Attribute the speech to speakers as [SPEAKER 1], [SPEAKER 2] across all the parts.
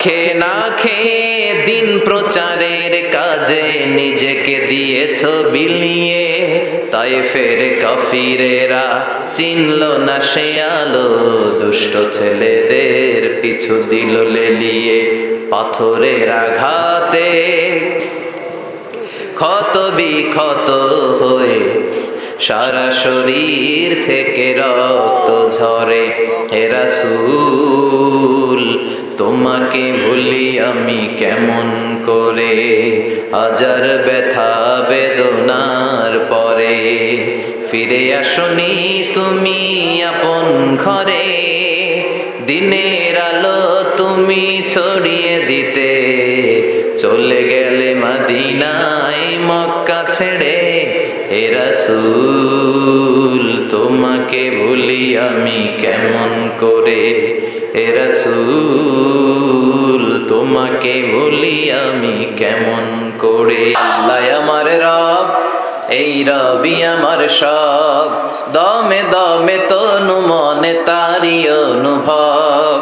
[SPEAKER 1] খেয়ে না খেয়ে দিন প্রচারের কাজে নিজেকে দিয়েছ বিলিয়ে, তাই ফের কাফিরেরা চিনল না সে আলো, দুষ্ট ছেলেদের পিছু দিল লেলিয়ে। পাথরের আঘাতে ক্ষত বিক্ষত হয়ে সারা শরীর থেকে রক্ত ঝরে। হে রাসূল তোমাকে ভুলি আমি কেমন করে, হাজার ব্যথা বেদনার পরে। ফিরে আসনি তুমি আপন ঘরে, দিনের আলো তুমি ছড়িয়ে দিতে। চলে গেলে মদিনায় মক্কা ছেড়ে। হে রাসূল তোমাকে ভুলি আমি কেমন করে, হে রাসূল তোমাকে ভুলি আমি কেমন করে। আল্লাহ আমার রব, এই রবি আমার সব, দমে দমে তনু মনে তারি অনুভব।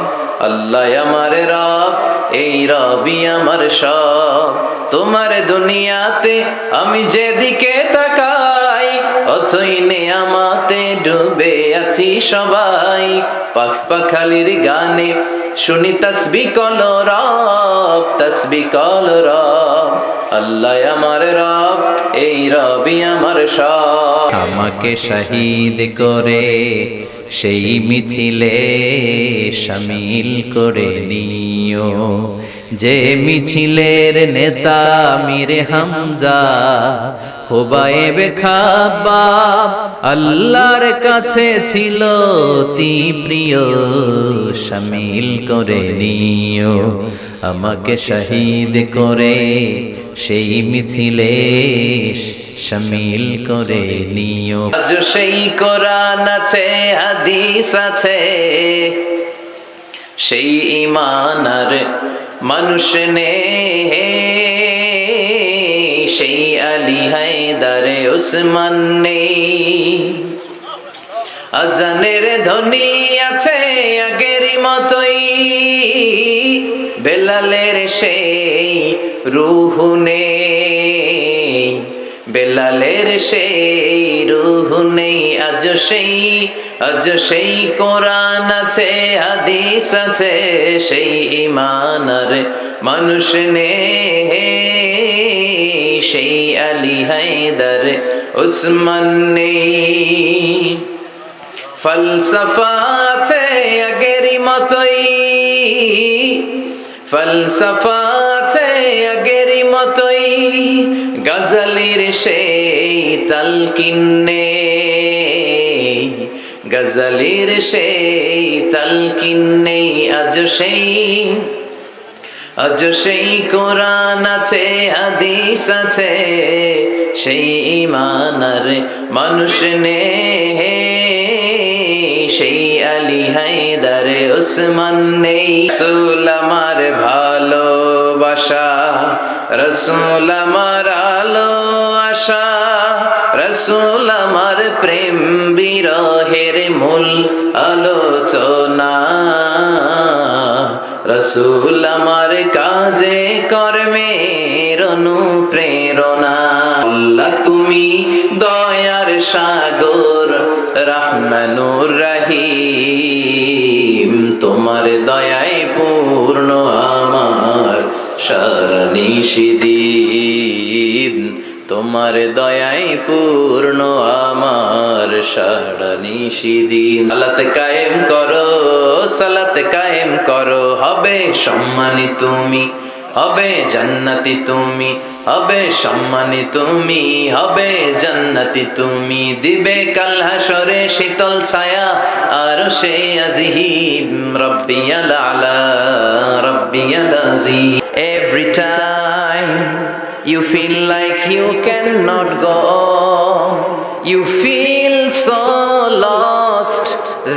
[SPEAKER 1] আল্লাহ আমার রব, এই রবি আমার সব, তোমার দুনিয়াতে আমি যেদিকে তাকাই, অথই নেয়ামতে ডুবে আছি সবাই। পাখ পাখালির গানে শুনি তাসবিহ কলো রব, তাসবিহ কলো রব। আল্লাহ আমার রব, এই রবি আমার সব। আমাকে শহীদ করে সেই মিছিলে শামিল করে নিও, যে মিছিলের নেতা মীরে হামজা খোবায়েবে খাব্বাব আল্লাহর কাছে ছিল অতি প্রিয়। শামিল করে নিও, আমাকে শহীদ করে সেই মিছিলে শামিল করে নিও। আজ সেই কোরআন আছে, হাদিস আছে, সেই ঈমান আর মানুষ নেই, সেই আলী হায়দার উসমান নেই। আজানের ধ্বনি আছে আগেরই মতোই, বেলালের সেই রূহ নেই, বেলালের সেই রূহ নেই। আজ সেই কোরআন আছে, হাদিস আছে, সেই ঈমান আর মানুষ নেই, সেই আলী হায়দার উসমান নেই। ফলসফা আছে আগেরই মতোই, ফলসফা আছে আগেরই মতোই, গজলের সেই তালকিন নেই, গজলের সেই তালকিন নেই। আজ সেই কোরআন আছে, হাদিস আছে, সেই ঈমান আর মানুষ নেই, সেই আলী হায়দার উসমান নেই। রাসূল আমার ভালোবাসা, রাসূল আমার আলো আশা, রাসূল আমার প্রেম বিরহের মূল আলোচনা, রাসূল আমার কাজে কর্মের অনুপ্রেরণা। আল্লাহ তুমি দয়ার সাগর, রহমানুর রহিম, তোমার দয়ায় পূর্ণ আমার সারা নিশিদিন, তোমার দয়ায় পূর্ণ আমার সারা নিশিদিন। সালাত কায়েম করো, সালাত কায়েম করো, হবে সম্মানী তুমি, হবে জান্নাতি তুমি, হবে সম্মানী তুমি, হবে জান্নাতি তুমি। দিবে কাল হাসরে শীতল ছায়া আরশে আজিম, রব্বিয়াল আলা, রব্বিয়াল আজিম। Every time you feel like you cannot go, you feel so lost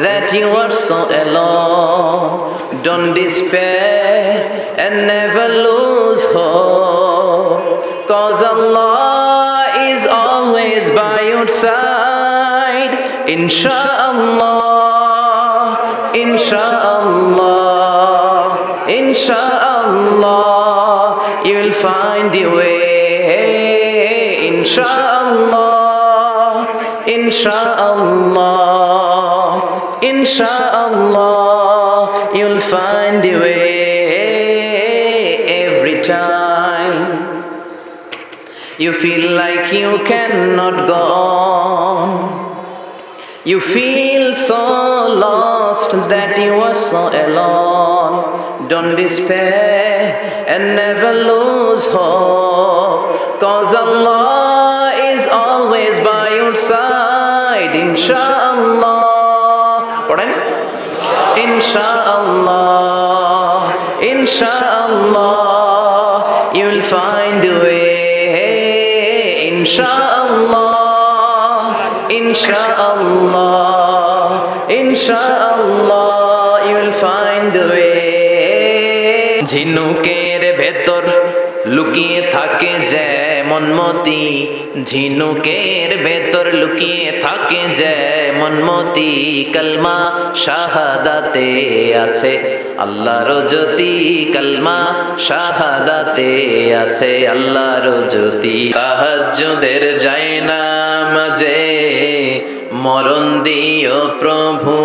[SPEAKER 1] that you are so alone. Don't despair and never lose hope, 'cause Allah is always by your side. Inshallah, inshallah, inshallah. Inshallah, you'll find your way. Inshallah, inshallah, inshallah, you'll find your way every time. You feel like you cannot go on. You feel so lost that you are so alone. Don't despair and never lose hope, 'cause Allah is always by your side. Inshallah. What? Inshallah, inshallah, you'll find a way. Inshallah, inshallah, inshallah, you'll find a way. ঝিনুকের ভেতর লুকিয়ে থাকে যেমন মতি, ঝিনুকের ভেতর লুকিয়ে থাকে যেমন মতি, কলমা শাহাদাতে আছে আল্লাহর জ্যোতি, কলমা শাহাদাতে আছে আল্লাহর জ্যোতি। তাহাজ্জুদের জায়নামাজে মরণ দিও প্রভু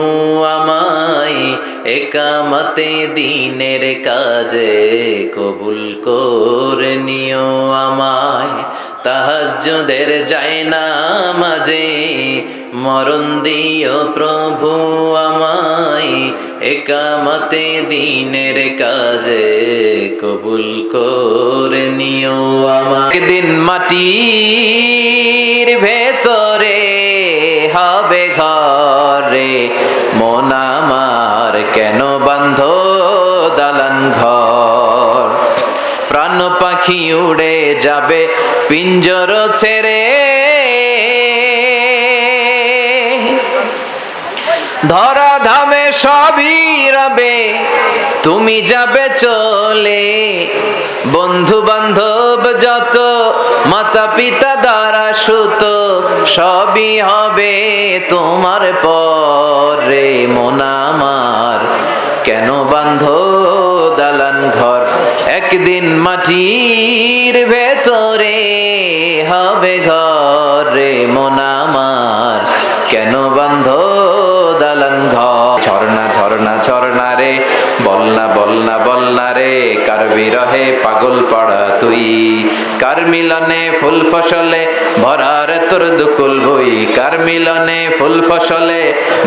[SPEAKER 1] আমায়, একামতে দিনের কাজে কবুল করে নিও আমায়। তাহাজ্জুদের জায়নামাজে মরণ দিও প্রভু আমায়, একামতে দিনের কাজে কবুল করে নিও আমায়। একদিন মাটির ভেতরে হবে ঘরে, মন আমার কেন বান্ধ দালান ঘর, প্রাণ পাখি উড়ে যাবে পিঞ্জর ছেড়ে, ধরা ধামে সবই রবে তুমি যাবে চলে, বন্ধু বান্ধব যত মাতা পিতা দ্বারা সুত সবই হবে তোমার পরে, মন আমার কেন বান্ধ দালান ঘর, একদিন মাটির ভেতরে হবে ঘরে, মন আমার কেন বান্ধ দালান ঘর। ঝর্ণা ঝর্ণা ঝর্ণা রে বলনা বলনা বলনা রে, কার বিরহে পাগল পড়া তুই, কার মিলনে ফুল ফসলে ভরার তোর দুকুল ভুই, কার মিলনে ফুল ফসলে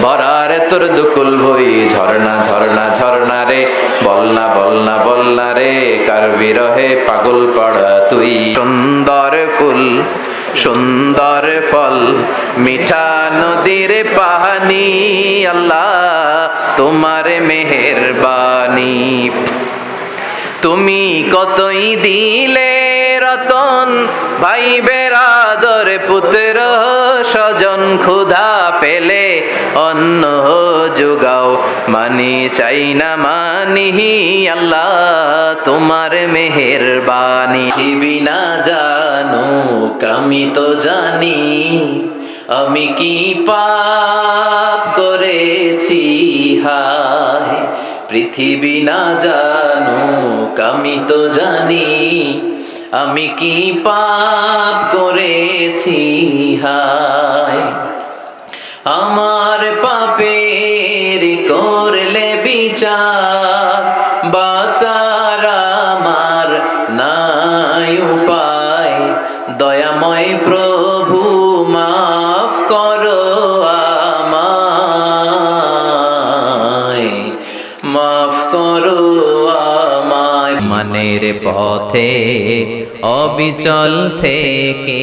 [SPEAKER 1] ভরার তোর দুকুল ভুই। ঝর্ণা ঝর্ণা ঝর্ণা রে বলনা বলনা বলনা রে, কার বিরহে পাগল পড়া তুই। সুন্দর ফুল সুন্দর ফল মিঠা নদীর পানি, আল্লাহ তোমার মেহেরবানি। তুমি কতই দিলে রতন, ভাই বেরাদর পুত্র স্বজন, ক্ষুধা পেলে অন্ন যোগাও, মানি চাই না মানি আল্লাহ তোমার মেহেরবানি। বিনা জানুক আমি তো জানি, আমি কি পাপ করেছি হায়, পৃথিবী না জানুক আমি তো জানি, আমি কি পাপ করেছি হায়। আমার পাপের করলে বিচার, বাঁচার আমার নাই উপায়, দয়াময় প্রভু মাফ করো আমায়, মাফ করো আমায়। মানের পথে অবিচল থেকে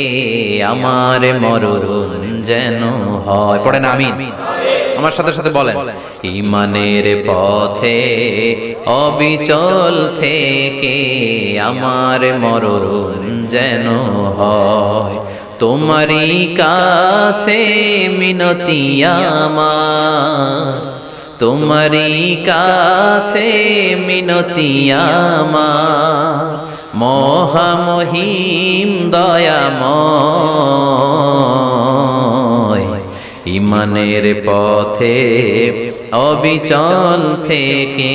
[SPEAKER 1] আমার মরণ যেন হয়, পড়েন আমিন, আমার সাথে সাথে বলেন। ঈমানের পথে অবিচল থেকে আমার মরণ যেন হয়, তোমারই কাছে মিনতি আমার, তোমারই কাছে মিনতি আমার, মহামহিম দয়াময়। ঈমানের পথে অবিচল থেকে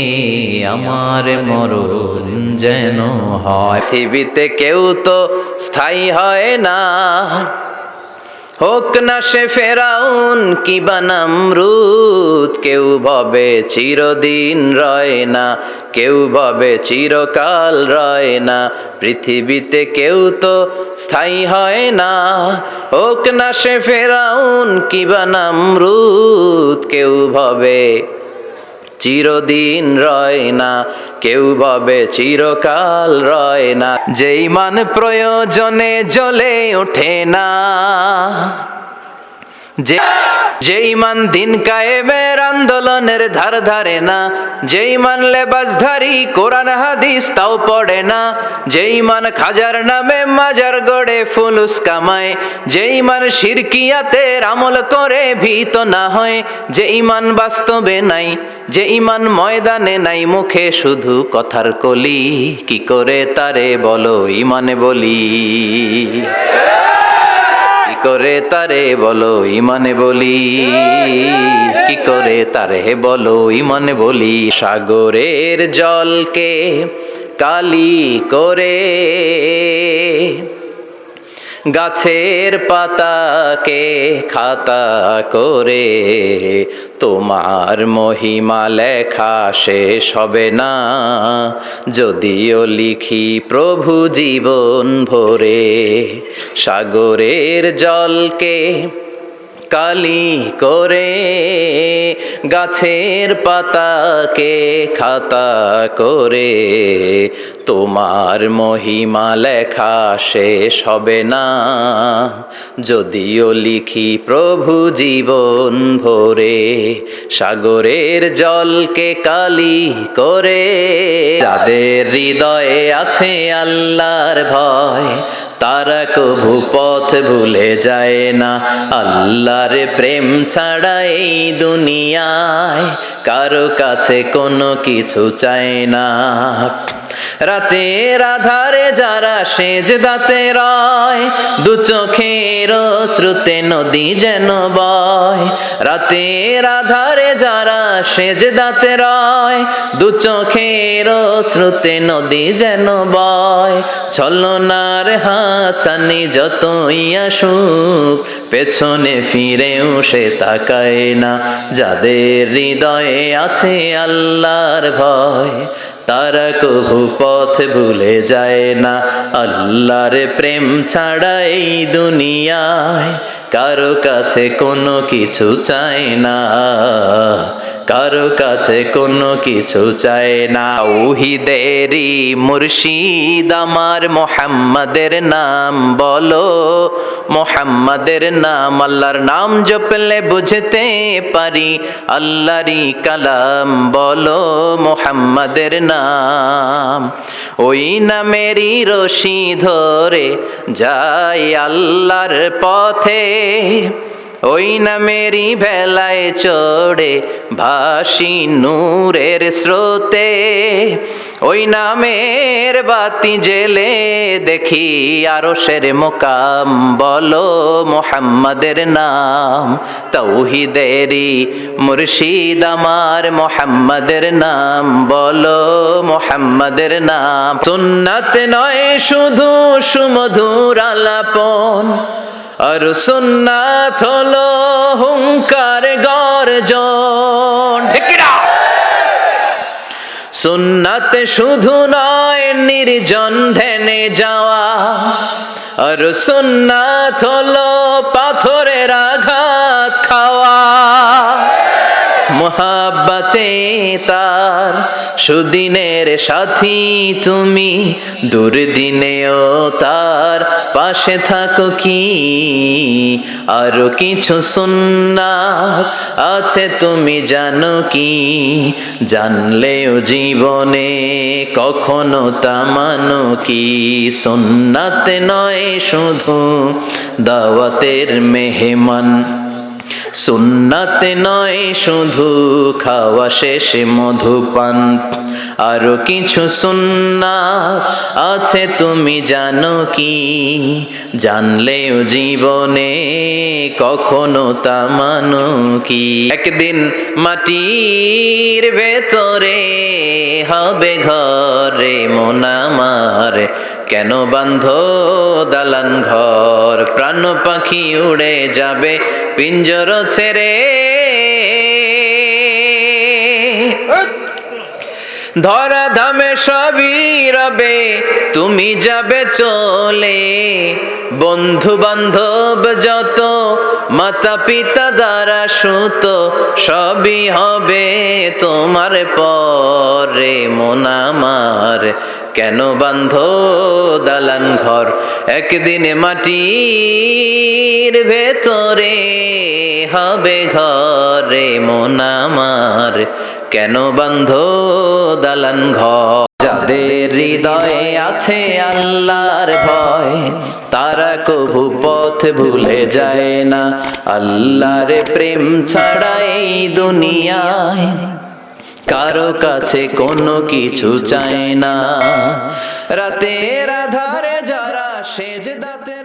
[SPEAKER 1] আমার মরণ যেন হয়। পৃথিবীতে কেউ তো স্থায়ী হয় না, হোক না সে ফেরাউন কিবা নমরুদ। কেউ ভাবে চিরদিন রয় না, কেউ ভাবে চিরকাল রয় না। পৃথিবীতে কেউ তো স্থায়ী হয় না, হোক না সে ফেরাউন কিবা নমরুদ। কেউ ভাবে চিরদিন রয় না, কেউ ভাবে চিরকাল রয় না। যেই মান প্রয়োজনে জ্বলে ওঠে না, যেই মান দিন কায়েমের আন্দোলনের ধার ধারে না, যেই মান লেবাসধারী কোরআন হাদিস তাও পড়ে না, যেই মান খাজার নামে মাজার গড়ে ফুলুস কামায়, যেই মান শিরকিয়াতের আমল করে ভীত না হয়, যে ইমান বাস্তবে নাই, যে ইমান ময়দানে নাই, মুখে শুধু কথার কলি, কি করে তারে বলো ইমানে বলি, কি করে তারে বলো ইমানে বলি, কি করে তারে বলো ইমানে বলি। সাগরের জলকে কালি করে, গাছের পাতাকে খাতা করে, তোমার মহিমা লেখা শেষ হবে না, যদিও লিখি প্রভু জীবন ভরে। সাগরের জলকে কালি করে, গাছের পাতাকে খাতা করে, তোমার মহিমা লেখা শেষ হবে না, যদিও লিখি প্রভু জীবন ভরে। সাগরের জলকে কালি করে, যাদের হৃদয়ে আছে আল্লাহর ভয়, তারা কভু পথ ভুলে যায় না। আল্লাহর প্রেম ছাড়া এই দুনিয়ায় কারো কাছে কোনো কিছু চায় না। রাতের আধারে যারা সেজদাতে রয়, দু চোখের শ্রুতে নদী যেন বয়। রাতের আধারে যারা সেজদাতে রয়, দু চোখের শ্রুতে নদী যেন বয়। ছলনার হাতছানি যতই আসুক, পেছনে ফিরেও সে তাকায় না। যাদের হৃদয়ে আছে আল্লাহর ভয়, তারা কভু পথ ভুলে যায় না। আল্লাহর প্রেম ছাড়া এই দুনিয়ায় কারো কাছে কোনো কিছু চায় না, কারো কাছে কোনো কিছু চায় না। তাওহীদেরই মুর্শিদ আমার মুহাম্মাদের নাম বলো, মুহাম্মাদের নাম। আল্লাহর নাম জপলে বুঝতে পারি আল্লাহরই কালাম বলো, মুহাম্মাদের নাম। ওই নামেরই রশি ধরে যাই আল্লাহর পথে, ওই নামেরই ভেলায় চড়ে ভাসি নূরের স্রোতে। ওই নামের বাতি জেলে দেখি আরশের মোকাম বলো, মুহাম্মাদের নাম। তাওহীদেরই মুর্শিদ আমার মুহাম্মাদের নাম বলো, মুহাম্মাদের নাম। সুন্নাত নয় শুধু সুমধুর আলাপন, আর সুন্নাত হলো হুঙ্কার গর্জন। সুন্নাত শুধু নয় নির্জন ধ্যানে যাওয়া, আর সুন্নাত হলো পাথরের আঘাত খাওয়া। মোহাব্বতে তার সুদিনের সাথী তুমি, দুর্দিনেও তার পাশে থাকো কি। আরো কিছু সুন্নাত আছে তুমি জানো কি, জানলেও জীবনে কখনো তা মানো কি। সুন্নাত নয় শুধু দাওয়াতের মেহমান, সুন্নাতে নয় শুধু খাওয়া শেষে মধুপান, আরো কিছু সুন্নাত আছে তুমি জানো কি? জানলেও জীবনে কখনো তা মানো কি? একদিন মাটির ভেতরে হবে ঘরে মন আমার, কেন বাঁধো দালান ঘর? প্রাণ পাখি উড়ে যাবে পিঞ্জর ছেড়ে, ধরা ধামে সবই রবে তুমি যাবে চলে। বন্ধু বান্ধব যত মাতা পিতা দ্বারা সুত, সবই হবে তোমার পরে মন আমার, কেন বাঁধো দালান ঘর? একদিন মাটির ভেতরে হবে ঘরে মন আমার, কেন বাঁধো দালান ঘর? যাদের হৃদয়ে আছে আল্লাহর ভয়, তারা কভু পথ ভুলে যায় না। আল্লাহর প্রেম ছাড়া এই দুনিয়ায় কারো কাছে কোনো কিছু চায় না। রাতের আধারে যারা সেজদাতে